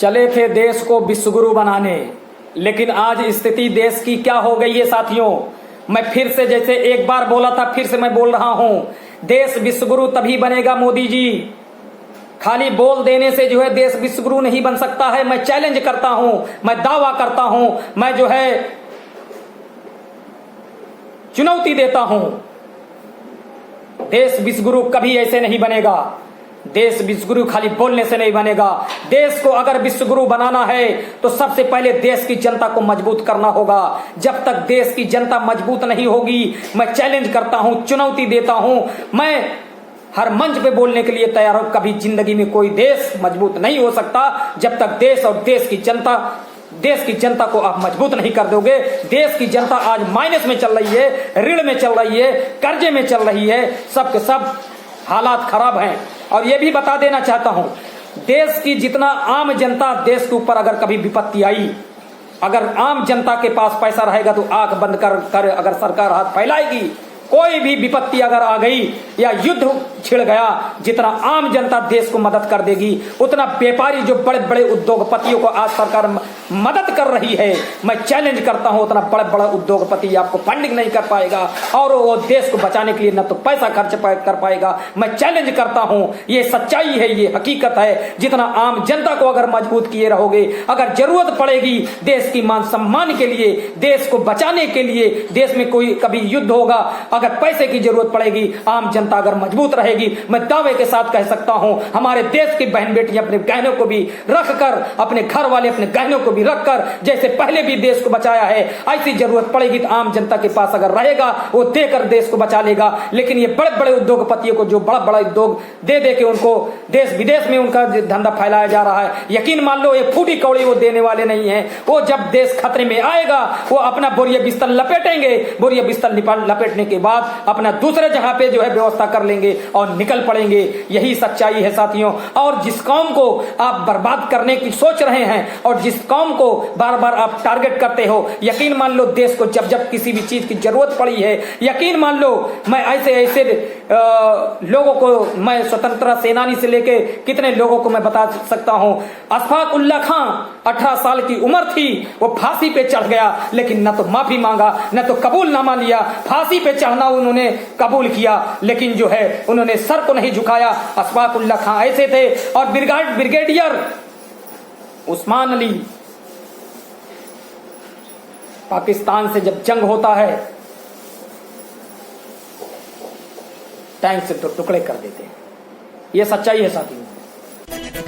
चले थे देश को विश्वगुरु बनाने, लेकिन आज स्थिति देश की क्या हो गई है साथियों। मैं फिर से जैसे एक बार बोला था फिर से मैं बोल रहा हूं, देश विश्वगुरु तभी बनेगा मोदी जी। खाली बोल देने से जो है देश विश्वगुरु नहीं बन सकता है। मैं चैलेंज करता हूं, मैं दावा करता हूं, मैं जो है चुनौती देता हूं, देश विश्वगुरु कभी ऐसे नहीं बनेगा। देश विश्वगुरु खाली बोलने से नहीं बनेगा। देश को अगर विश्वगुरु बनाना है तो सबसे पहले देश की जनता को मजबूत करना होगा। जब तक देश की जनता मजबूत नहीं होगी, मैं चैलेंज करता हूं, चुनौती देता हूं, मैं हर मंच पे बोलने के लिए तैयार हूं, कभी जिंदगी में कोई देश मजबूत नहीं हो सकता जब तक देश और देश की जनता को आप मजबूत नहीं कर दोगे। देश की जनता आज माइनस में चल रही है, ऋण में चल रही है, कर्जे में चल रही है, सब के सब हालात खराब हैं। और यह भी बता देना चाहता हूं, देश की जितना आम जनता, देश के ऊपर अगर कभी विपत्ति आई, अगर आम जनता के पास पैसा रहेगा तो आंख बंद कर अगर सरकार हाथ फैलाएगी, कोई भी विपत्ति अगर आ गई या युद्ध छिड़ गया, जितना आम जनता देश को मदद कर देगी, उतना व्यापारी जो बड़े बड़े उद्योगपतियों को आज सरकार मदद कर रही है, मैं चैलेंज करता हूं, उतना बड़ा बड़ा उद्योगपति आपको फंडिंग नहीं कर पाएगा और वो देश को बचाने के लिए न तो पैसा खर्च कर पाएगा। मैं चैलेंज करता हूं, ये सच्चाई है, ये हकीकत है। जितना आम जनता को अगर मजबूत किए रहोगे, अगर जरूरत पड़ेगी देश की मान सम्मान के लिए, देश को बचाने के लिए, देश में कोई कभी युद्ध होगा, अगर पैसे की जरूरत पड़ेगी, आम जनता अगर मजबूत रहेगी, मैं दावे के साथ कह सकता हूं, हमारे देश की बहन बेटियां अपने गहनों को भी रखकर, अपने घर वाले अपने गहनों को भी रखकर, जैसे पहले भी देश को बचाया है, ऐसी जरूरत पड़ेगी तो आम जनता के पास अगर रहेगा वो देकर देश को बचा लेगा। लेकिन ये बड़े बड़े उद्योगपतियों को जो बड़ा बड़ा उद्योग दे के उनको देश विदेश में उनका धंधा फैलाया जा रहा है, यकीन मान लो ये फूटी कौड़ी वो देने वाले नहीं है। वो जब देश खतरे में आएगा वो अपना बोरिया बिस्तर लपेटेंगे, बोरिया बिस्तर लपेटने के बाद अपना दूसरे जगह पे जो है व्यवस्था कर लेंगे और निकल पड़ेंगे। यही सच्चाई है साथियों। और जिस कौम को आप बर्बाद करने की सोच रहे हैं और जिस कौम को बार बार आप टारगेट करते हो, यकीन मान लो देश को जब जब किसी भी चीज की जरूरत पड़ी है, यकीन मान लो मैं ऐसे लोगों को, मैं स्वतंत्रता सेनानी से लेके कितने लोगों को मैं बता सकता हूं। अशफाक उल्ला खां 18 साल की उम्र थी, वो फांसी पे चढ़ गया, लेकिन न तो माफी मांगा न तो कबूलनामा लिया। फांसी पे चढ़ना उन्होंने कबूल किया, लेकिन जो है उन्होंने सर को नहीं झुकाया। अशफाक उल्ला खां ऐसे थे। और ब्रिगेडियर उस्मान अली, पाकिस्तान से जब जंग होता है टैंक से तो टुकड़े कर देते हैं। यह सच्चाई है साथियों।